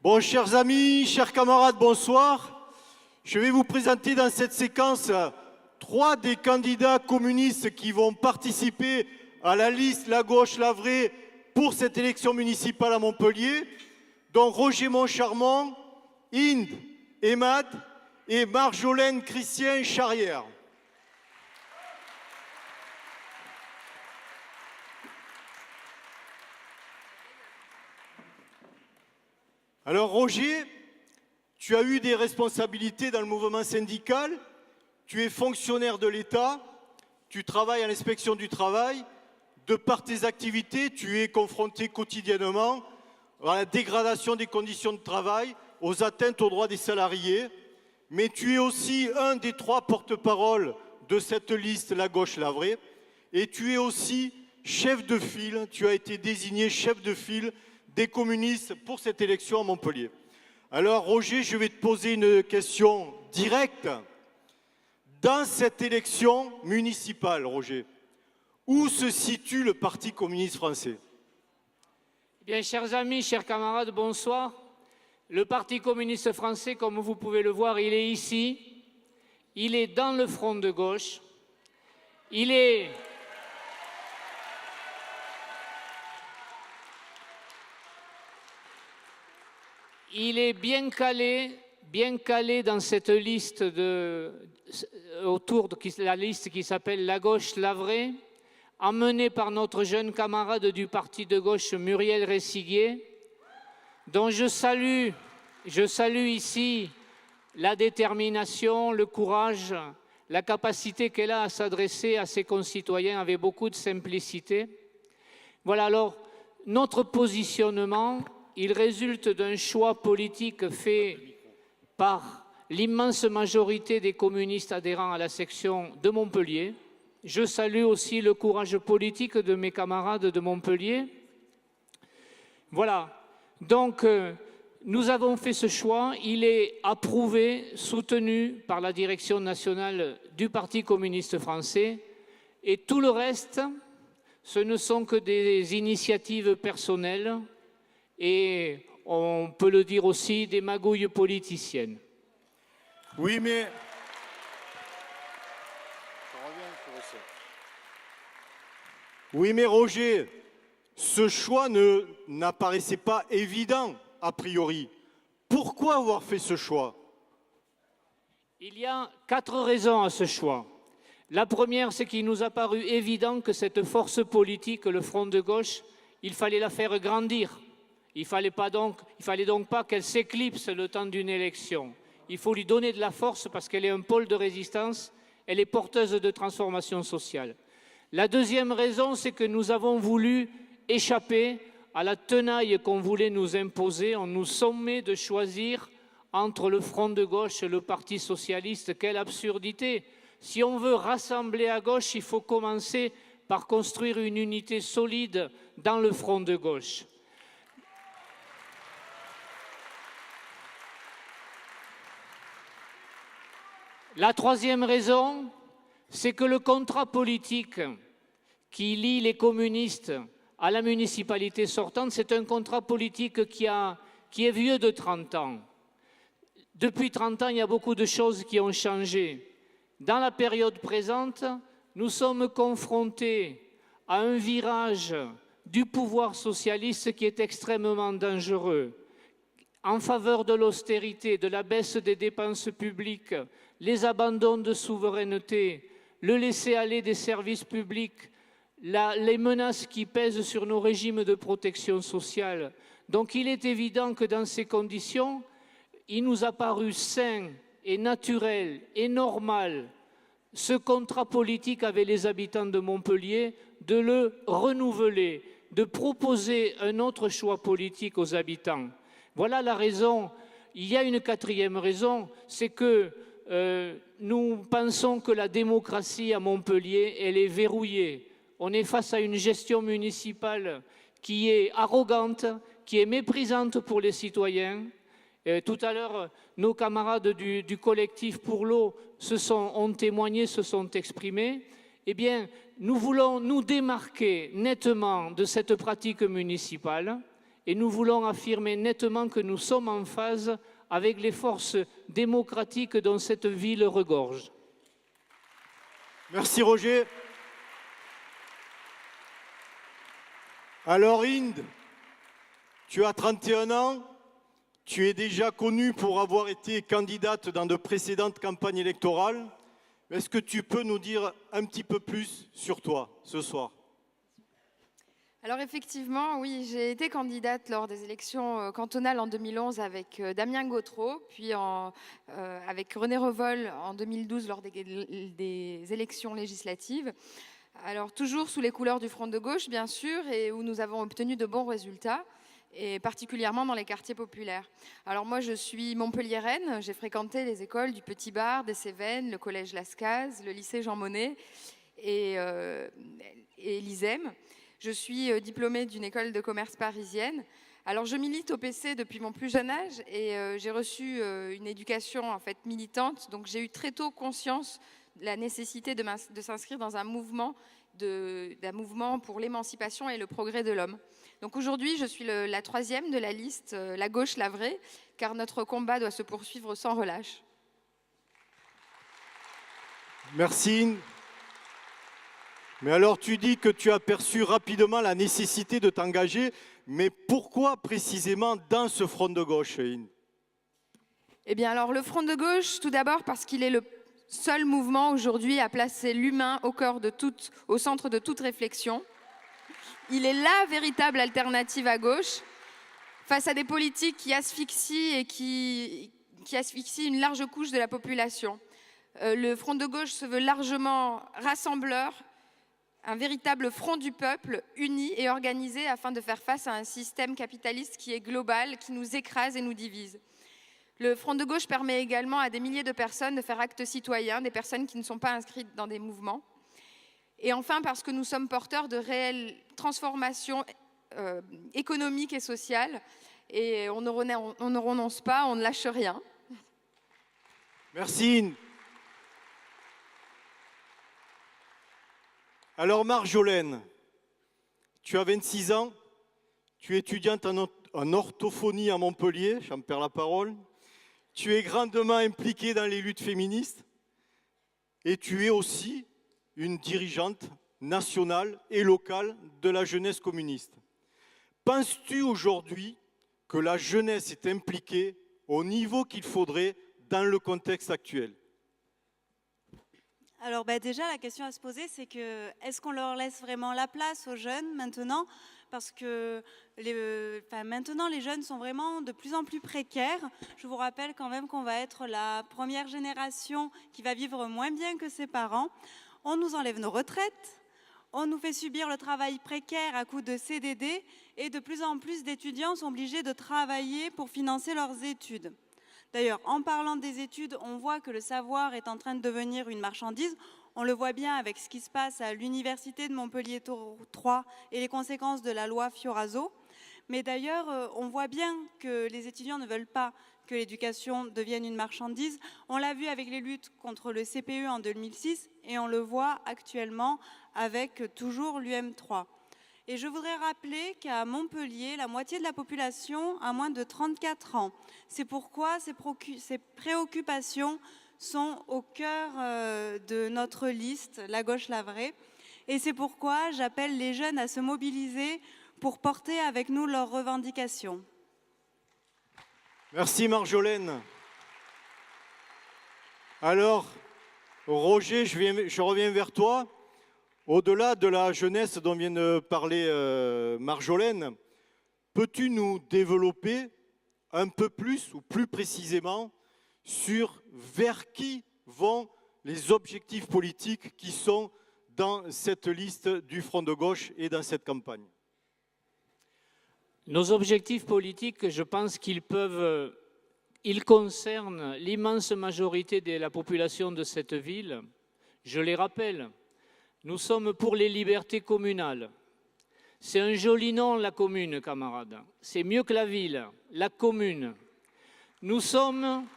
Bon, chers amis, chers camarades, bonsoir. Je vais vous présenter dans cette séquence 3 des candidats communistes qui vont participer à la liste La Gauche, la Vraie pour cette élection municipale à Montpellier, dont Roger Moncharmont, Inde Emad et Marjolaine Christian Charrière. Alors Roger, tu as eu des responsabilités dans le mouvement syndical, tu es fonctionnaire de l'État, tu travailles à l'inspection du travail. De par tes activités, tu es confronté quotidiennement à la dégradation des conditions de travail, aux atteintes aux droits des salariés, mais tu es aussi un des 3 porte-paroles de cette liste La Gauche, la Vraie, et tu es aussi chef de file, tu as été désigné chef de file des communistes pour cette élection à Montpellier. Alors Roger, je vais te poser une question directe. Dans cette élection municipale, Roger, où se situe le Parti communiste français? Eh bien, chers amis, chers camarades, bonsoir. Le Parti communiste français, comme vous pouvez le voir, il est ici. Il est dans le front de gauche. Il est bien calé dans cette liste autour de la liste qui s'appelle La Gauche, la Vraie, emmené par notre jeune camarade du parti de gauche, Muriel Ressiguier, dont je salue ici la détermination, le courage, la capacité qu'elle a à s'adresser à ses concitoyens avec beaucoup de simplicité. Voilà, alors, notre positionnement, il résulte d'un choix politique fait par l'immense majorité des communistes adhérents à la section de Montpellier. Je salue aussi le courage politique de mes camarades de Montpellier. Voilà, donc nous avons fait ce choix, il est approuvé, soutenu par la direction nationale du Parti communiste français, et tout le reste, ce ne sont que des initiatives personnelles et on peut le dire aussi des magouilles politiciennes. Oui, mais... Oui, mais Roger, ce choix n'apparaissait pas évident, a priori. Pourquoi avoir fait ce choix? Il y a 4 raisons à ce choix. La première, c'est qu'il nous a paru évident que cette force politique, le Front de gauche, il fallait la faire grandir. Il fallait donc pas qu'elle s'éclipse le temps d'une élection. Il faut lui donner de la force parce qu'elle est un pôle de résistance, elle est porteuse de transformation sociale. La deuxième raison, c'est que nous avons voulu échapper à la tenaille qu'on voulait nous imposer. On nous sommait de choisir entre le Front de gauche et le Parti socialiste. Quelle absurdité! Si on veut rassembler à gauche, il faut commencer par construire une unité solide dans le Front de gauche. La troisième raison, c'est que le contrat politique qui lie les communistes à la municipalité sortante, c'est un contrat politique qui est vieux de 30 ans. Depuis 30 ans, il y a beaucoup de choses qui ont changé. Dans la période présente, nous sommes confrontés à un virage du pouvoir socialiste qui est extrêmement dangereux, en faveur de l'austérité, de la baisse des dépenses publiques, les abandons de souveraineté, le laisser-aller des services publics, les menaces qui pèsent sur nos régimes de protection sociale. Donc il est évident que dans ces conditions, il nous a paru sain et naturel et normal, ce contrat politique avec les habitants de Montpellier, de le renouveler, de proposer un autre choix politique aux habitants. Voilà la raison. Il y a une 4e raison, c'est que nous pensons que la démocratie à Montpellier, elle est verrouillée. On est face à une gestion municipale qui est arrogante, qui est méprisante pour les citoyens. Tout à l'heure, nos camarades du collectif pour l'eau ont témoigné, se sont exprimés. Eh bien, nous voulons nous démarquer nettement de cette pratique municipale et nous voulons affirmer nettement que nous sommes en phase avec les forces démocratiques dont cette ville regorge. Merci Roger. Alors Inde, tu as 31 ans, tu es déjà connue pour avoir été candidate dans de précédentes campagnes électorales. Est-ce que tu peux nous dire un petit peu plus sur toi ce soir ? Alors effectivement, oui, j'ai été candidate lors des élections cantonales en 2011 avec Damien Gautreau, puis avec René Revol en 2012 lors des élections législatives. Alors toujours sous les couleurs du Front de gauche, bien sûr, et où nous avons obtenu de bons résultats, et particulièrement dans les quartiers populaires. Alors moi, je suis montpelliéraine, j'ai fréquenté les écoles du Petit Bar, des Cévennes, le collège Lascaz, le lycée Jean Monnet et l'ISEM. Je suis diplômée d'une école de commerce parisienne. Alors je milite au PC depuis mon plus jeune âge et j'ai reçu une éducation en fait militante. Donc j'ai eu très tôt conscience de la nécessité de s'inscrire dans un mouvement pour l'émancipation et le progrès de l'homme. Donc aujourd'hui, je suis la troisième de la liste, la gauche, la vraie, car notre combat doit se poursuivre sans relâche. Merci. Mais alors tu dis que tu as perçu rapidement la nécessité de t'engager, mais pourquoi précisément dans ce front de gauche, Inde ? Eh bien alors le front de gauche, tout d'abord parce qu'il est le seul mouvement aujourd'hui à placer l'humain au centre de toute réflexion. Il est la véritable alternative à gauche face à des politiques qui asphyxient et qui asphyxient une large couche de la population. Le front de gauche se veut largement rassembleur, un véritable front du peuple uni et organisé afin de faire face à un système capitaliste qui est global, qui nous écrase et nous divise. Le front de gauche permet également à des milliers de personnes de faire acte citoyen, des personnes qui ne sont pas inscrites dans des mouvements. Et enfin, parce que nous sommes porteurs de réelles transformations économiques et sociales, et on ne renonce pas, on ne lâche rien. Merci, Inde. Alors Marjolaine, tu as 26 ans, tu es étudiante en orthophonie à Montpellier, j'en perds la parole. Tu es grandement impliquée dans les luttes féministes et tu es aussi une dirigeante nationale et locale de la jeunesse communiste. Penses-tu aujourd'hui que la jeunesse est impliquée au niveau qu'il faudrait dans le contexte actuel ? Alors déjà, la question à se poser, c'est que est-ce qu'on leur laisse vraiment la place aux jeunes maintenant ? Parce que maintenant, les jeunes sont vraiment de plus en plus précaires. Je vous rappelle quand même qu'on va être la première génération qui va vivre moins bien que ses parents. On nous enlève nos retraites, on nous fait subir le travail précaire à coup de CDD et de plus en plus d'étudiants sont obligés de travailler pour financer leurs études. D'ailleurs, en parlant des études, on voit que le savoir est en train de devenir une marchandise. On le voit bien avec ce qui se passe à l'université de Montpellier 3 et les conséquences de la loi Fioraso. Mais d'ailleurs, on voit bien que les étudiants ne veulent pas que l'éducation devienne une marchandise. On l'a vu avec les luttes contre le CPE en 2006 et on le voit actuellement avec toujours l'UM3. Et je voudrais rappeler qu'à Montpellier, la moitié de la population a moins de 34 ans. C'est pourquoi ces préoccupations sont au cœur de notre liste, la gauche la vraie. Et c'est pourquoi j'appelle les jeunes à se mobiliser pour porter avec nous leurs revendications. Merci Marjolaine. Alors, Roger, je reviens vers toi. Au-delà de la jeunesse dont vient de parler Marjolaine, peux-tu nous développer un peu plus ou plus précisément sur vers qui vont les objectifs politiques qui sont dans cette liste du Front de gauche et dans cette campagne ? Nos objectifs politiques, je pense qu'ils concernent l'immense majorité de la population de cette ville. Je les rappelle. Nous sommes pour les libertés communales. C'est un joli nom, la commune, camarades. C'est mieux que la ville, la commune. Nous sommes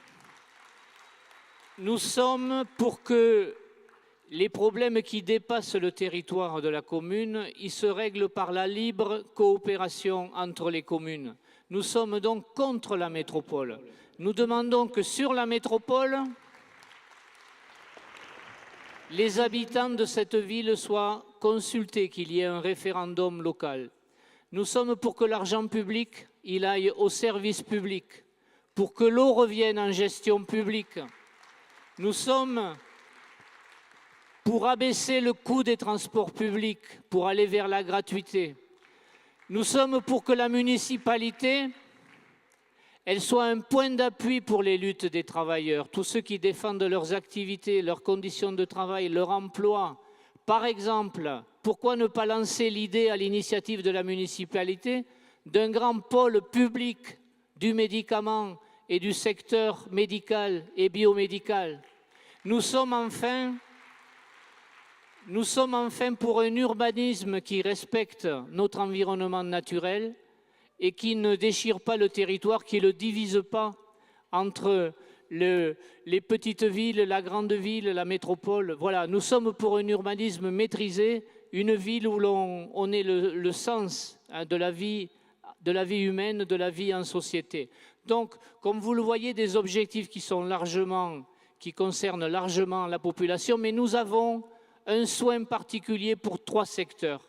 pour que les problèmes qui dépassent le territoire de la commune, ils se règlent par la libre coopération entre les communes. Nous sommes donc contre la métropole. Nous demandons que sur la métropole, les habitants de cette ville soient consultés, qu'il y ait un référendum local. Nous sommes pour que l'argent public, il aille au service public, pour que l'eau revienne en gestion publique. Nous sommes pour abaisser le coût des transports publics, pour aller vers la gratuité. Nous sommes pour que la municipalité, elle soit un point d'appui pour les luttes des travailleurs, tous ceux qui défendent leurs activités, leurs conditions de travail, leur emploi. Par exemple, pourquoi ne pas lancer l'idée à l'initiative de la municipalité d'un grand pôle public du médicament et du secteur médical et biomédical? Nous sommes enfin pour un urbanisme qui respecte notre environnement naturel et qui ne déchire pas le territoire, qui ne le divise pas entre les petites villes, la grande ville, la métropole. Voilà, nous sommes pour un urbanisme maîtrisé, une ville où on ait le sens de la vie humaine, de la vie en société. Donc, comme vous le voyez, des objectifs qui concernent largement la population, mais nous avons un soin particulier pour 3 secteurs.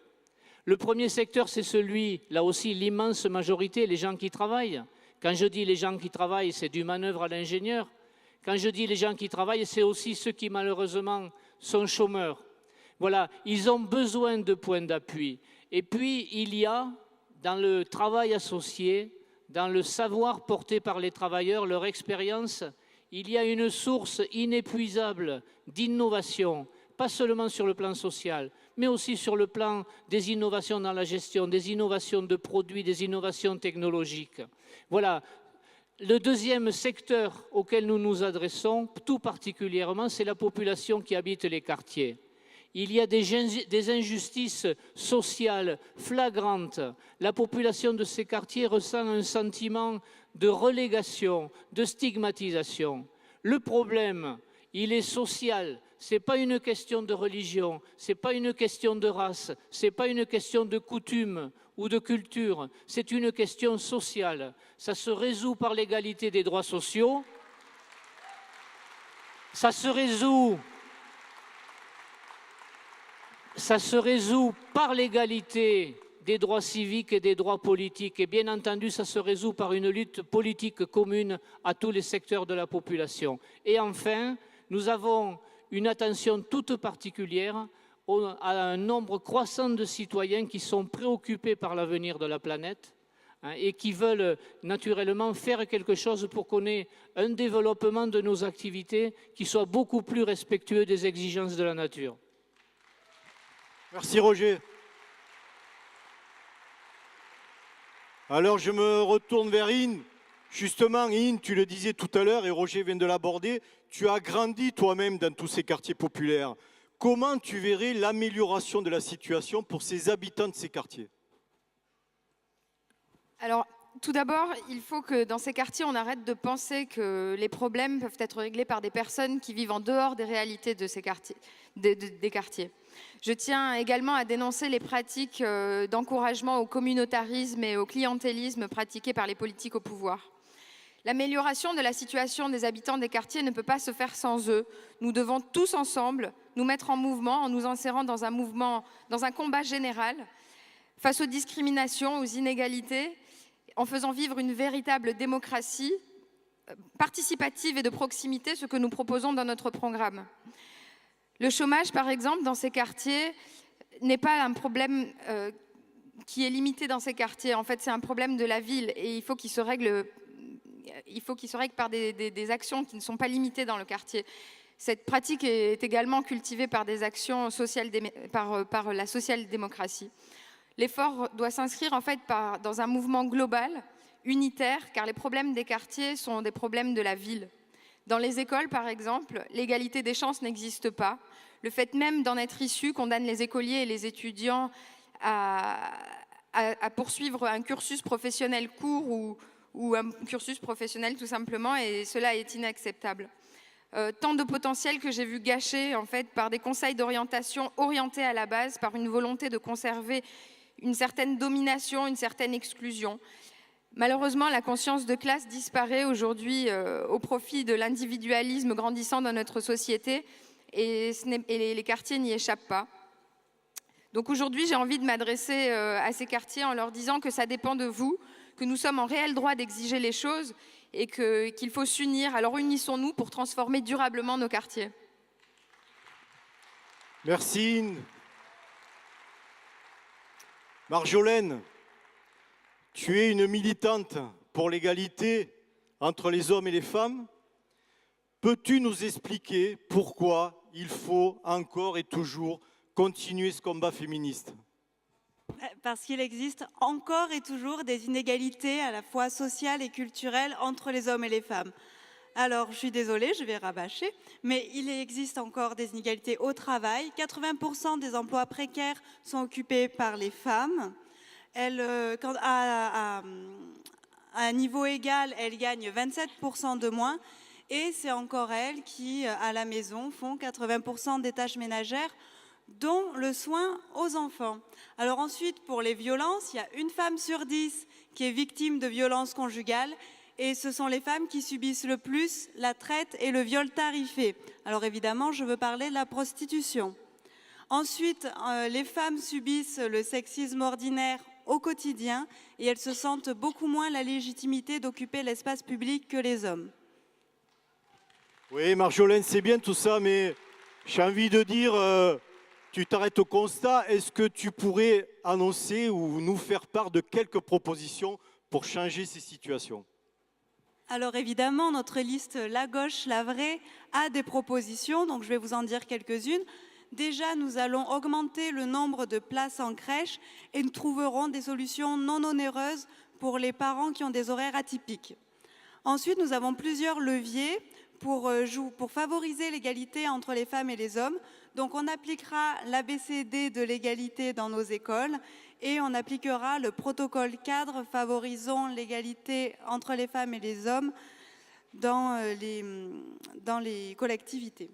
Le premier secteur, c'est celui, là aussi, l'immense majorité, les gens qui travaillent. Quand je dis les gens qui travaillent, c'est du manœuvre à l'ingénieur. Quand je dis les gens qui travaillent, c'est aussi ceux qui, malheureusement, sont chômeurs. Voilà, ils ont besoin de points d'appui. Et puis, il y a, dans le travail associé, dans le savoir porté par les travailleurs, leur expérience, il y a une source inépuisable d'innovation, pas seulement sur le plan social, mais aussi sur le plan des innovations dans la gestion, des innovations de produits, des innovations technologiques. Voilà. Le deuxième secteur auquel nous nous adressons, tout particulièrement, c'est la population qui habite les quartiers. Il y a des injustices sociales flagrantes. La population de ces quartiers ressent un sentiment de relégation, de stigmatisation. Le problème, il est social. Ce n'est pas une question de religion, ce n'est pas une question de race, ce n'est pas une question de coutume ou de culture, c'est une question sociale. Ça se résout par l'égalité des droits sociaux, ça se résout par l'égalité des droits civiques et des droits politiques. Et bien entendu, ça se résout par une lutte politique commune à tous les secteurs de la population. Et enfin, nous avons une attention toute particulière à un nombre croissant de citoyens qui sont préoccupés par l'avenir de la planète et qui veulent naturellement faire quelque chose pour qu'on ait un développement de nos activités qui soit beaucoup plus respectueux des exigences de la nature. Merci Roger. Alors je me retourne vers In. Justement, In, tu le disais tout à l'heure et Roger vient de l'aborder, tu as grandi toi-même dans tous ces quartiers populaires. Comment tu verrais l'amélioration de la situation pour ces habitants de ces quartiers? Alors, tout d'abord, il faut que dans ces quartiers, on arrête de penser que les problèmes peuvent être réglés par des personnes qui vivent en dehors des réalités de ces quartiers, des quartiers. Je tiens également à dénoncer les pratiques d'encouragement au communautarisme et au clientélisme pratiquées par les politiques au pouvoir. L'amélioration de la situation des habitants des quartiers ne peut pas se faire sans eux. Nous devons tous ensemble nous mettre en mouvement en nous insérant dans un combat général face aux discriminations, aux inégalités, en faisant vivre une véritable démocratie participative et de proximité, ce que nous proposons dans notre programme. Le chômage, par exemple, dans ces quartiers, n'est pas un problème qui est limité dans ces quartiers. En fait, c'est un problème de la ville et il faut qu'il se règle par des actions qui ne sont pas limitées dans le quartier. Cette pratique est également cultivée par des actions sociales, par la social-démocratie. L'effort doit s'inscrire en fait dans un mouvement global, unitaire, car les problèmes des quartiers sont des problèmes de la ville. Dans les écoles, par exemple, l'égalité des chances n'existe pas. Le fait même d'en être issu condamne les écoliers et les étudiants à poursuivre un cursus professionnel court ou un cursus professionnel tout simplement, et cela est inacceptable. Tant de potentiel que j'ai vu gâché en fait par des conseils d'orientation orientés à la base, par une volonté de conserver une certaine domination, une certaine exclusion. Malheureusement, la conscience de classe disparaît aujourd'hui au profit de l'individualisme grandissant dans notre société et les quartiers n'y échappent pas. Donc aujourd'hui, j'ai envie de m'adresser à ces quartiers en leur disant que ça dépend de vous, que nous sommes en réel droit d'exiger les choses et qu'il faut s'unir. Alors unissons-nous pour transformer durablement nos quartiers. Merci. Marjolaine, tu es une militante pour l'égalité entre les hommes et les femmes. Peux-tu nous expliquer pourquoi il faut encore et toujours continuer ce combat féministe? Parce qu'il existe encore et toujours des inégalités à la fois sociales et culturelles entre les hommes et les femmes. Alors, je suis désolée, je vais rabâcher, mais il existe encore des inégalités au travail. 80% des emplois précaires sont occupés par les femmes. À un niveau égal, elles gagnent 27% de moins. Et c'est encore elles qui, à la maison, font 80% des tâches ménagères, dont le soin aux enfants. Alors ensuite, pour les violences, il y a une femme sur 10 qui est victime de violences conjugales et ce sont les femmes qui subissent le plus la traite et le viol tarifé. Alors évidemment, je veux parler de la prostitution. Ensuite, les femmes subissent le sexisme ordinaire au quotidien et elles se sentent beaucoup moins la légitimité d'occuper l'espace public que les hommes. Oui, Marjolaine, c'est bien tout ça, mais j'ai envie de dire... Tu t'arrêtes au constat, est-ce que tu pourrais annoncer ou nous faire part de quelques propositions pour changer ces situations? Alors évidemment, notre liste La Gauche, la Vraie a des propositions, donc je vais vous en dire quelques-unes. Déjà, nous allons augmenter le nombre de places en crèche et nous trouverons des solutions non onéreuses pour les parents qui ont des horaires atypiques. Ensuite, nous avons plusieurs leviers pour favoriser l'égalité entre les femmes et les hommes. Donc on appliquera l'ABCD de l'égalité dans nos écoles et on appliquera le protocole cadre favorisant l'égalité entre les femmes et les hommes dans les collectivités.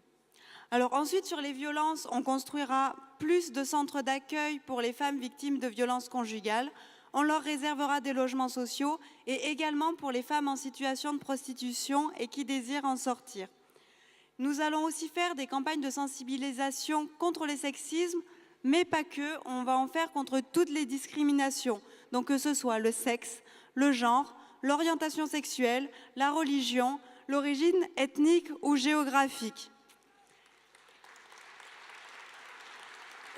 Alors ensuite, sur les violences, on construira plus de centres d'accueil pour les femmes victimes de violences conjugales. On leur réservera des logements sociaux et également pour les femmes en situation de prostitution et qui désirent en sortir. Nous allons aussi faire des campagnes de sensibilisation contre les sexismes, mais pas que, on va en faire contre toutes les discriminations, donc que ce soit le sexe, le genre, l'orientation sexuelle, la religion, l'origine ethnique ou géographique.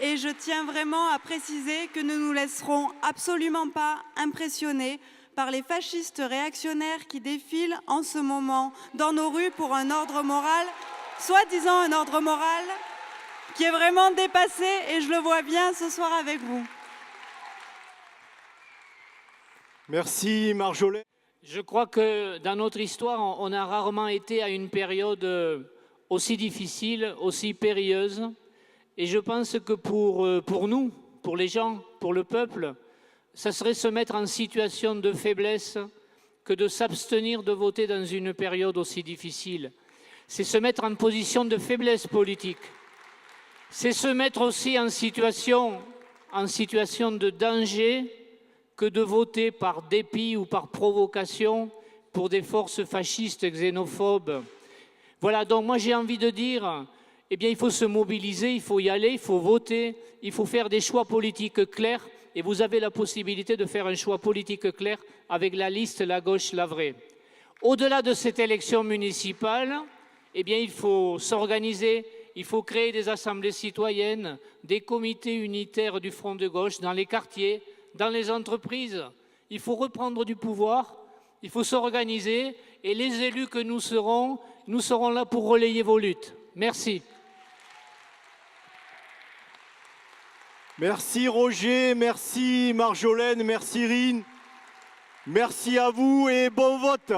Et je tiens vraiment à préciser que nous ne nous laisserons absolument pas impressionner par les fascistes réactionnaires qui défilent en ce moment dans nos rues pour un ordre moral, soi-disant un ordre moral, qui est vraiment dépassé et je le vois bien ce soir avec vous. Merci Marjolaine. Je crois que dans notre histoire, on a rarement été à une période aussi difficile, aussi périlleuse. Et je pense que pour nous, pour les gens, pour le peuple, ça serait se mettre en situation de faiblesse que de s'abstenir de voter dans une période aussi difficile. C'est se mettre en position de faiblesse politique. C'est se mettre aussi en situation de danger que de voter par dépit ou par provocation pour des forces fascistes xénophobes. Voilà, donc moi j'ai envie de dire, eh bien il faut se mobiliser, il faut y aller, il faut voter, il faut faire des choix politiques clairs. Et vous avez la possibilité de faire un choix politique clair avec la liste La Gauche, la Vraie. Au-delà de cette élection municipale, eh bien, il faut s'organiser, il faut créer des assemblées citoyennes, des comités unitaires du Front de gauche dans les quartiers, dans les entreprises. Il faut reprendre du pouvoir, il faut s'organiser et les élus que nous serons là pour relayer vos luttes. Merci. Merci Roger, merci Marjolaine, merci Rine. Merci à vous et bon vote.